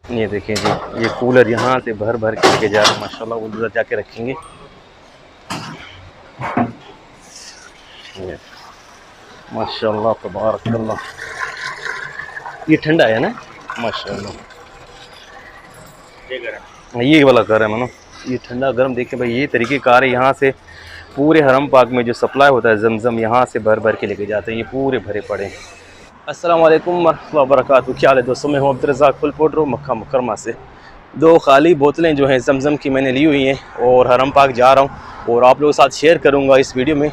ये देखिए जी, ये कूलर यहाँ से भर भर के लेके जा रहे हैं माशाल्लाह। वो उधर जाके रखेंगे। ये माशाल्लाह तबारकल्लाह। ये ठंडा है ना माशाल्लाह। ये वाला घर है मानो, ये ठंडा गर्म। देखिए भाई, ये तरीके कार है। यहाँ से पूरे हरम पाक में जो सप्लाई होता है जमजम, यहाँ से भर भर के लेके जाते हैं। ये पूरे भरे पड़े हैं। अस्सलाम वालेकुम वरहमतुल्लाहि वबरकातुहू। क्या हाल है दोस्तों? मैं हूं अब्दुल रज़ाक फुलपोट्रो मक्का मुकरमा से। दो खाली बोतलें जो हैं जमजम की मैंने ली हुई हैं और हरम पाक जा रहा हूं और आप लोगों के साथ शेयर करूंगा इस वीडियो में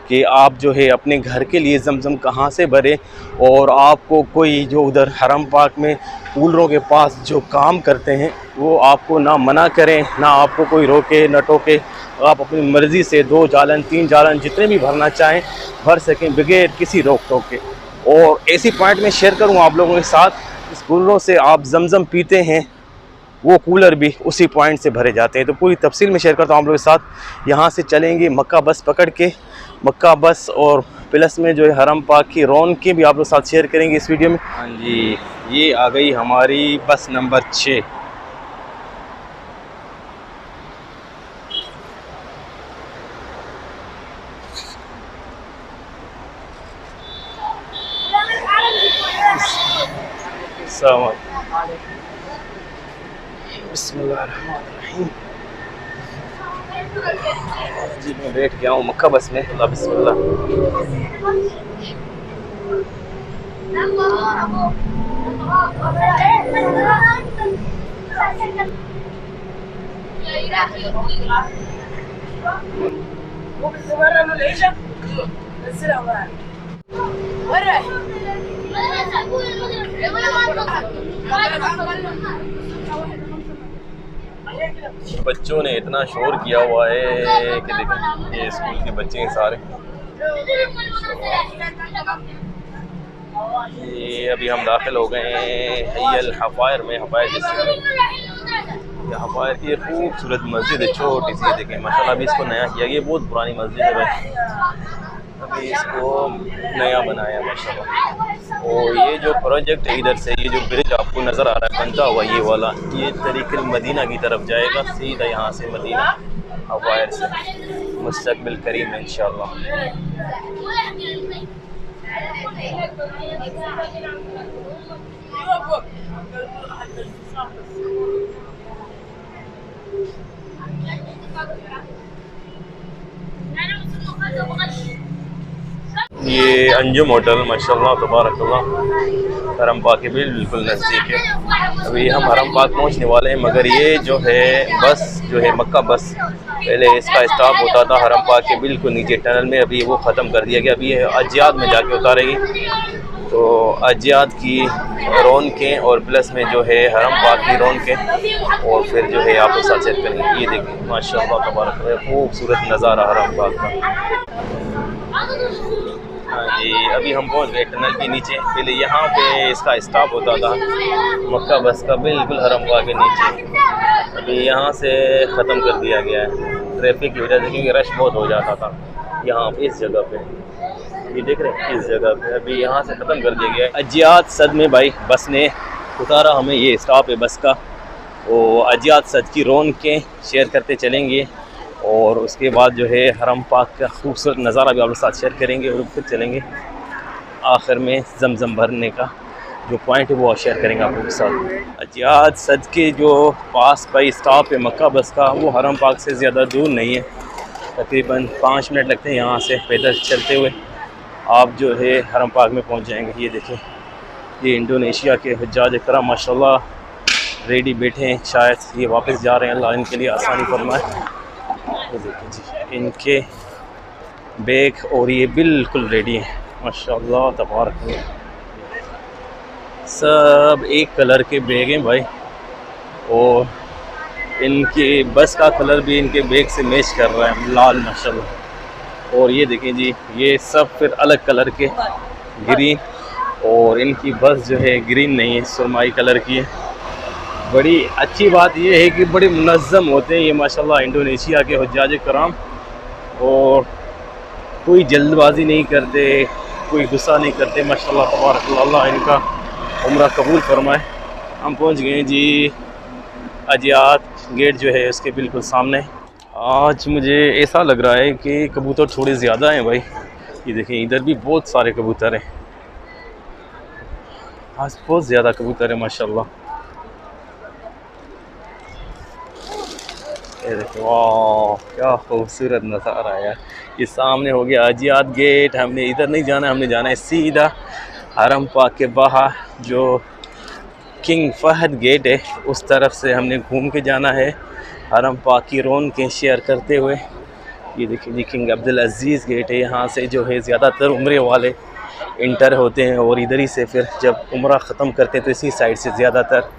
कि आप जो है अपने घर के लिए जमजम कहां से भरें। और आपको कोई जो उधर हरम पाक में कूलरों के पास जो काम करते हैं वो आपको ना मना करें, ना आपको कोई रोके ना टोके। आप अपनी मर्ज़ी से 2 जालन 3 जालन जितने भी भरना चाहें भर सकें बगैर किसी रोक टोक के। और ऐसी पॉइंट में शेयर करूँ आप लोगों के साथ, इस कूलरों से आप जमजम पीते हैं वो कूलर भी उसी पॉइंट से भरे जाते हैं। तो पूरी तफसील में शेयर करता हूँ आप लोगों के साथ। यहाँ से चलेंगे मक्का बस पकड़ के, मक्का बस और प्लस में जो है हरम पाक की रौनकें भी आप लोग साथ शेयर करेंगे इस वीडियो में। हाँ जी, ये आ गई हमारी बस नंबर 6। बिस्मिल्लाहिर्रहमानिर्रहीम। जी मैं बैठ गया हूँ मक्का बस में। अल्लाह बिस्मिल्लाह। बच्चों ने इतना शोर किया हुआ है कि देखो, ये स्कूल के बच्चे हैं सारे। ये अभी हम दाखिल हो गए हैं हयल हफ़ायर में। हफ़ायर ये हफ़ायर की खूबसूरत मस्जिद है, छोटी सी। देखें माशाल्लाह, अभी इसको नया किया गया। बहुत पुरानी मस्जिद है भाई, अभी इसको नया बनाया माशाल्लाह। और ये जो प्रोजेक्ट है इधर से, ये जो ब्रिज आपको नज़र आ रहा है बनता हुआ, ये वाला, ये तरीक़े मदीना की तरफ जाएगा सीधा। यहाँ से मदीना हफ़ायर से मुस्तक़बिल करीम है इंशाअल्लाह। ये अंजुम होटल माशाल्लाह तबारकल्लाह हरम पाक के बिल्कुल नज़दीक है। अभी हम हरम पाक पहुंचने वाले हैं, मगर ये जो है बस जो है मक्का बस, पहले इसका स्टॉप होता था हरम पाक के बिल्कुल नीचे टनल में। अभी वो ख़त्म कर दिया गया। अभी ये अजियाद में जाके उतारेगी। तो अजियाद की रौनकें और प्लस में जो है हरम पाक की रौनकें और फिर जो है आप लोग साथ शेयर करेंगे। ये देखिए माशाल्लाह तबारक खूबसूरत नज़ारा हरम पाक का। हाँ जी, अभी हम पहुंच गए टनल के नीचे। पहले यहाँ पे इसका स्टॉप होता था मक्का बस का बिल्कुल हरम पाक के नीचे। अभी यहाँ से ख़त्म कर दिया गया है ट्रैफिक की वजह से, क्योंकि रश बहुत हो जाता था यहाँ पे। इस जगह पे ये देख रहे हैं, इस जगह पे अभी यहाँ से ख़त्म कर दिया गया है। अजियाद सद में भाई बस ने उतारा हमें। ये स्टॉप है बस का। और अजियाद सद की रौनकें शेयर करते चलेंगे और उसके बाद जो है हरम पाक का खूबसूरत नज़ारा भी आप लोग साथ शेयर करेंगे और फिर चलेंगे आखिर में जमजम भरने का जो पॉइंट है वो शेयर करेंगे आप लोगों के साथ। अजियाद सद के जो पास भाई स्टॉप है मक्का बस का, वो हरम पाक से ज़्यादा दूर नहीं है। तकरीबन 5 मिनट लगते हैं यहाँ से पैदल चलते हुए आप जो है हरम पाक में पहुँच जाएंगे। ये देखें, ये इंडोनेशिया के हुज्जाज करम माशाल्लाह रेडी बैठे हैं। शायद ये वापस जा रहे हैं, अल्लाह इनके लिए आसानी फरमाए। ये देखिए जी, इनके बैग और ये बिल्कुल रेडी हैं माशाल्लाह तबारक। सब एक कलर के बैग हैं भाई, और इनके बस का कलर भी इनके बैग से मैच कर रहा है, लाल माशाल्लाह। और ये देखें जी, ये सब फिर अलग कलर के ग्रीन, और इनकी बस जो है ग्रीन नहीं है, सुरमाई कलर की है। बड़ी अच्छी बात ये है कि बड़े मुनज़्ज़म होते हैं ये माशाल्लाह इंडोनेशिया के हुज्जाज कराम। और कोई जल्दबाजी नहीं करते, कोई गुस्सा नहीं करते माशाल्लाह तबारक अल्लाह। इनका उम्रा कबूल फरमाए। हम पहुंच गए जी अजियात गेट जो है उसके बिल्कुल सामने। आज मुझे ऐसा लग रहा है कि कबूतर थोड़े ज़्यादा हैं भाई। ये देखें इधर भी बहुत सारे कबूतर हैं, आज बहुत ज़्यादा कबूतर है माशाल्लाह। ये देखो वाह क्या खूबसूरत नज़ारा है यार। ये सामने हो गया अजियात गेट। हमने इधर नहीं जाना, हमने जाना है सीधा हरम पाक के बाहर जो किंग फहद गेट है उस तरफ से हमने घूम के जाना है हरम पाक की रौनकें शेयर करते हुए। ये देखिए जी किंग अब्दुल अज़ीज़ गेट है। यहाँ से जो है ज़्यादातर उम्रे वाले इंटर होते हैं और इधर ही से फिर जब उम्रा ख़त्म करते हैं तो इसी साइड से ज़्यादातर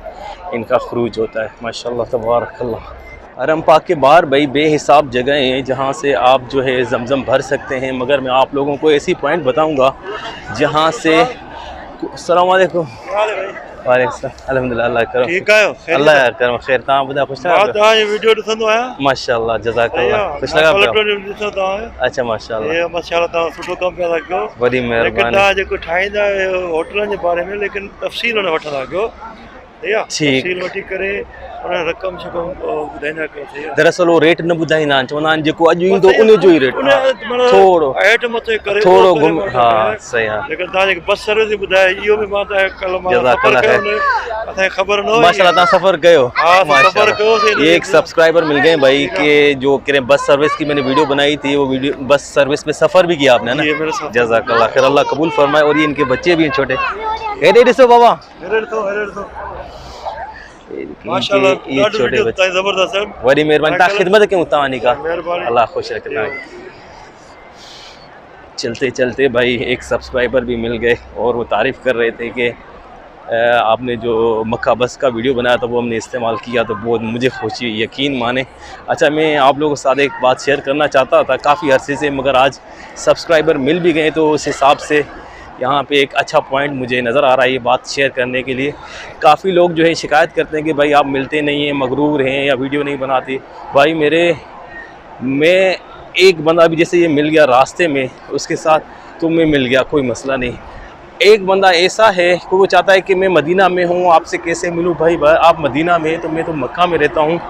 इनका खरूज होता है माशाल्लाह तबारकल्लाह। हरम पाक के बाहर भाई बेहिसाब जगह हैं जहाँ से आप जो है ज़मज़म भर सकते हैं, मगर मैं आप लोगों को ऐसी पॉइंट बताऊँगा जहाँ से अस्सलाम वालेकुम अल्हम्दुलिल्लाह अल्लाह करो ठीक आयो अल्लाह करो खैर ता बुदा खुश लगा ये वीडियो ॾिसंदो आहियां माशाल्लाह जज़ाकल्लाह खुश लगा ॾिसंदो आहियां। अच्छा माशाल्लाह ये माशाल्लाह तव्हां सुठो कमु पिया था कयो। वॾी लेकिन महिरबानी। तव्हां जेको ठाहींदा आहियो होटलनि जे बारे में लेकिन तफ़सील न वठंदा कयो ठीक। तफ़सील वठी करे उन रक़म शकम ॿुधाईंदा कयो। दरअसल वो रेट न ॿुधाईंदा आहिनि, चवंदा आहिनि जेको अॼु ईंदो उन जो ई रेट थोरो हेठ मथे करे थोरो घुम हा सही आहे। लेकिन तव्हां जेके बस सर्विस बि ॿुधाए इहो बि मां त कल्ह मां सफ़र कयो न असांखे ख़बर न हुई। माशाल्लाह तव्हां सफ़र कयो सफ़र कयोसीं। ये एक सब्सक्राइबर मिल गए भाई कि जो करें बस सर्विस की मैंने वीडियो बनाई थी, वो वीडियो बस सर्विस में सफ़र भी किया आपने ना। जज़ाकल्लाह खैर अल्लाह कबूल फरमाए। और ये इनके बच्चे भी हैं छोटे। हेडे ॾिसो बाबा माशाल्लाह ये छोटे बच्चे ज़बरदस्त है। वरी मेहरबानी ता खिदमत क्यों तवानी का अल्लाह खुश रखे। चलते चलते भाई एक सब्सक्राइबर भी मिल गए और वो तारीफ़ कर रहे थे कि आपने जो मक्का बस का वीडियो बनाया था वो हमने इस्तेमाल किया तो बहुत मुझे खुशी हुई, यकीन माने। अच्छा मैं आप लोगों के साथ एक बात शेयर करना चाहता था काफ़ी अरसे से, मगर आज सब्सक्राइबर मिल भी गए तो उस हिसाब से यहाँ पे एक अच्छा पॉइंट मुझे नज़र आ रहा है ये बात शेयर करने के लिए। काफ़ी लोग जो है शिकायत करते हैं कि भाई आप मिलते नहीं हैं, मगरूर हैं या वीडियो नहीं बनाते। भाई मैं एक बंदा भी जैसे ये मिल गया रास्ते में उसके साथ तो मैं मिल गया, कोई मसला नहीं। एक बंदा ऐसा है कि वो चाहता है कि मैं मदीना में हूँ आपसे कैसे मिलूँ। भाई आप मदीना में तो मैं तो मक्का में रहता हूँ।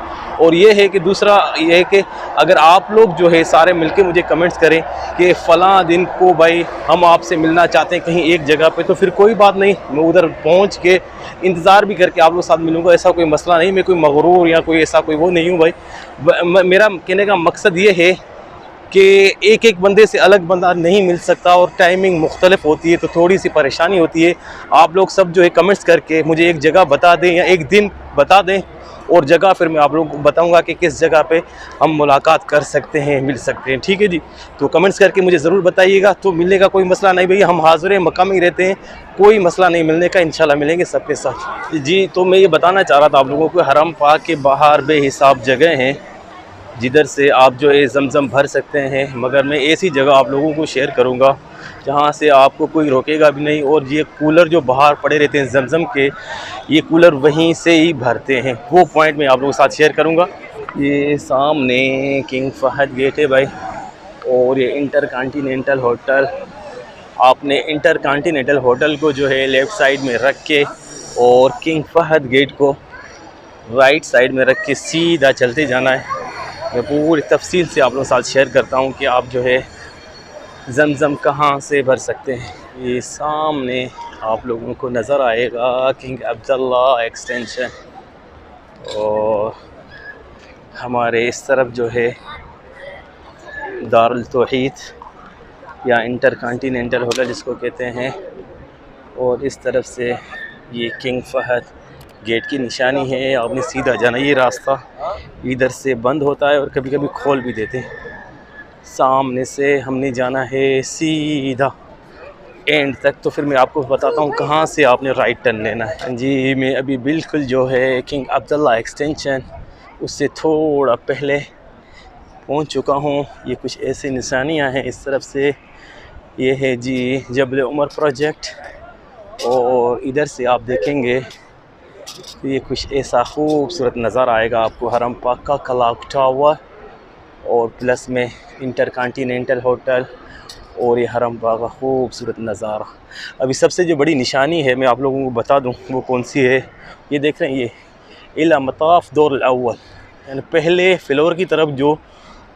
और ये है कि दूसरा ये है कि अगर आप लोग जो है सारे मिलके मुझे कमेंट्स करें कि फ़लाँ दिन को भाई हम आपसे मिलना चाहते हैं कहीं एक जगह पे, तो फिर कोई बात नहीं, मैं उधर पहुंच के इंतज़ार भी करके आप लोग साथ मिलूँगा, ऐसा कोई मसला नहीं। मैं कोई मगरूर या कोई ऐसा कोई वो नहीं हूँ भाई। मेरा कहने का मकसद ये है कि एक एक बंदे से अलग बंदा नहीं मिल सकता और टाइमिंग मुख्तलिफ होती है तो थोड़ी सी परेशानी होती है। आप लोग सब जो है कमेंट्स करके मुझे एक जगह बता दें या एक दिन बता दें और जगह फिर मैं आप लोगों को बताऊंगा कि किस जगह पे हम मुलाकात कर सकते हैं, मिल सकते हैं। ठीक है जी, तो कमेंट्स करके मुझे ज़रूर बताइएगा। तो मिलने का कोई मसला नहीं भैया, हम हाज़िर हैं, मक्का में ही रहते हैं, कोई मसला नहीं मिलने का, इंशाल्लाह मिलेंगे सबके साथ जी। तो मैं ये बताना चाह रहा था आप लोगों को हरम पाक के बाहर बेहिसाब जगह हैं जिधर से आप जो है ज़मज़म भर सकते हैं, मगर मैं ऐसी जगह आप लोगों को शेयर करूंगा जहां से आपको कोई रोकेगा भी नहीं। और ये कूलर जो बाहर पड़े रहते हैं ज़मज़म के, ये कूलर वहीं से ही भरते हैं, वो पॉइंट मैं आप लोगों के साथ शेयर करूंगा। ये सामने किंग फहद गेट है भाई और ये इंटरकॉन्टिनेंटल होटल। आपने इंटरकॉन्टिनेंटल होटल को जो है लेफ़्ट साइड में रख के और किंग फहद गेट को राइट साइड में रख के सीधा चलते जाना है। मैं पूरी तफसील से आप लोगों के साथ शेयर करता हूँ कि आप जो है ज़मज़म कहाँ से भर सकते हैं। ये सामने आप लोगों को नज़र आएगा किंग अब्दुल्ला एक्सटेंशन और हमारे इस तरफ जो है दारुल तौहीद या इंटरकॉन्टिनेंटल होटल जिसको कहते हैं, और इस तरफ से ये किंग फहद गेट की निशानी है। आपने सीधा जाना, ये रास्ता इधर से बंद होता है और कभी कभी खोल भी देते हैं। सामने से हमने जाना है सीधा एंड तक, तो फिर मैं आपको बताता हूँ कहाँ से आपने राइट टर्न लेना है जी। मैं अभी बिल्कुल जो है किंग अब्दुल्ला एक्सटेंशन उससे थोड़ा पहले पहुँच चुका हूँ। ये कुछ ऐसी निशानियाँ हैं इस तरफ से, ये है जी जबल उमर प्रोजेक्ट, और इधर से आप देखेंगे तो ये कुछ ऐसा खूबसूरत नज़ारा आएगा आपको हरम पाक का क्लॉक टावर और प्लस में इंटरकॉन्टिनेंटल होटल और ये हरम बाग का खूबसूरत नज़ारा। अभी सबसे जो बड़ी निशानी है मैं आप लोगों को बता दूं वो कौन सी है। ये देख रहे हैं, ये इला मताफ़ दौर अव्वल, यानी पहले फ्लोर की तरफ जो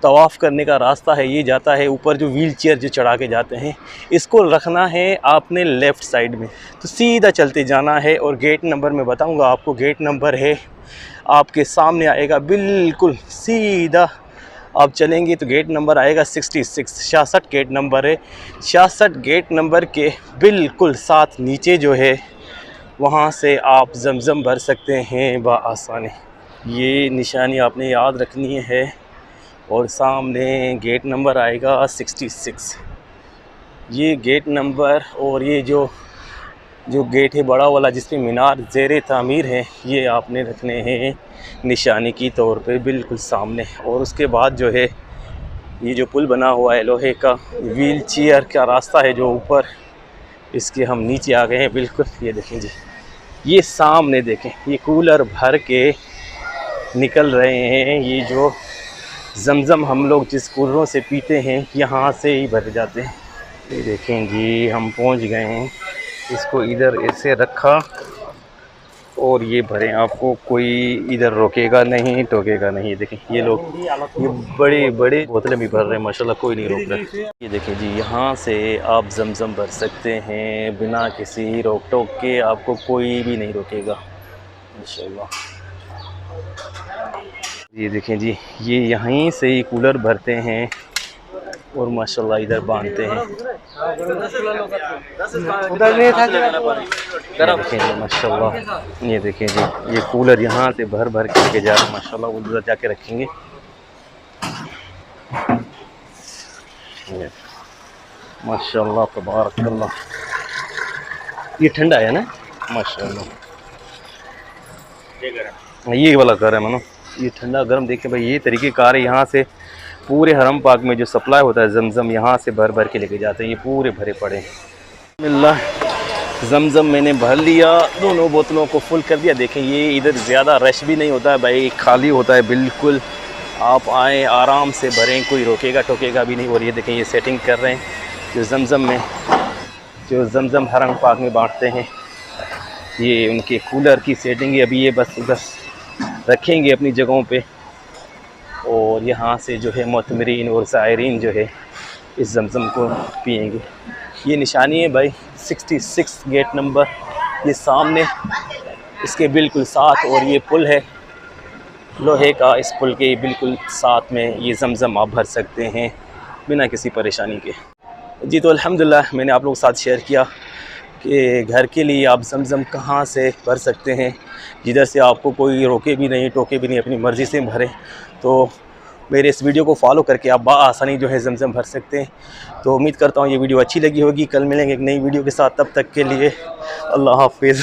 तवाफ़ करने का रास्ता है ये जाता है ऊपर, जो व्हील चेयर जो चढ़ा के जाते हैं इसको रखना है आपने लेफ़्ट साइड में, तो सीधा चलते जाना है। और गेट नंबर मैं बताऊंगा आपको, गेट नंबर है आपके सामने आएगा, बिल्कुल सीधा आप चलेंगे तो गेट नंबर आएगा 66, 66 गेट नंबर है। 66 गेट नंबर के बिल्कुल साथ नीचे जो है वहाँ से आप जमज़म भर सकते हैं बआसानी। ये निशानी आपने याद रखनी है। और सामने गेट नंबर आएगा 66, ये गेट नंबर। और ये जो गेट है बड़ा वाला जिस पे मीनार ज़ेरे तामीर है, ये आपने रखने हैं निशानी की तौर पे बिल्कुल सामने। और उसके बाद जो है ये जो पुल बना हुआ है लोहे का, व्हील चेयर का रास्ता है जो ऊपर, इसके हम नीचे आ गए हैं बिल्कुल। ये देखें जी, ये सामने देखें, ये कूलर भर के निकल रहे हैं। ये जो जमज़म हम लोग जिस कूलरों से पीते हैं यहाँ से ही भर जाते हैं। ये देखें जी, हम पहुँच गए हैं। इसको इधर ऐसे रखा और ये भरें, आपको कोई इधर रोकेगा नहीं, टोकेगा नहीं। देखें ये लोग ये बड़े बड़े बोतलें भी भर रहे हैं माशाल्लाह, कोई नहीं रोक रहा। ये देखें जी, यहाँ से आप जमज़म भर सकते हैं बिना किसी रोक टोक के, आपको कोई भी नहीं रोकेगा माशाल्लाह। ये देखें जी, ये यहीं से ही कूलर भरते हैं और माशाल्लाह इधर बांधते हैं। देखें जी माशाल्लाह, ये देखें जी, ये कूलर यहाँ से भर भर के लेके जा रहे हैं माशाल्लाह, उधर जाके रखेंगे। माशाल्लाह तबारकल्लाह, ये ठंडा है ना माशाल्लाह, ये वाला घर है मानो, ये ठंडा गर्म। देखें भाई, ये तरीके कार है, यहाँ से पूरे हरम पाक में जो सप्लाई होता है जमज़म यहाँ से भर भर के लेके जाते हैं। ये पूरे भरे पड़े हैं। बिस्मिल्लाह, जमज़म मैंने भर लिया, दोनों बोतलों को फुल कर दिया। देखें ये इधर ज़्यादा रश भी नहीं होता है भाई, खाली होता है बिल्कुल। आप आएँ आराम से भरें, कोई रोकेगा टोकेगा भी नहीं। और ये देखें ये सेटिंग कर रहे हैं जो जमज़म में, जो जमज़म हरम पाक में बांटते हैं, ये उनके कूलर की सेटिंग है। अभी ये बस रखेंगे अपनी जगहों पे और यहाँ से जो है मुतमरीन और ज़ायरीन जो है इस जमज़म को पिएंगे। ये निशानी है भाई 66 गेट नंबर, ये सामने इसके बिल्कुल साथ। और ये पुल है लोहे का, इस पुल के बिल्कुल साथ में ये जमज़म आप भर सकते हैं बिना किसी परेशानी के। जी तो अल्हम्दुलिल्लाह मैंने आप लोगों के साथ शेयर किया कि घर के लिए आप जमज़म कहाँ से भर सकते हैं, जिधर से आपको कोई रोके भी नहीं टोके भी नहीं, अपनी मर्ज़ी से भरें। तो मेरे इस वीडियो को फॉलो करके आप आसानी जो है जमज़म भर सकते हैं। तो उम्मीद करता हूँ ये वीडियो अच्छी लगी होगी। कल मिलेंगे एक नई वीडियो के साथ, तब तक के लिए अल्लाह हाफ़िज़।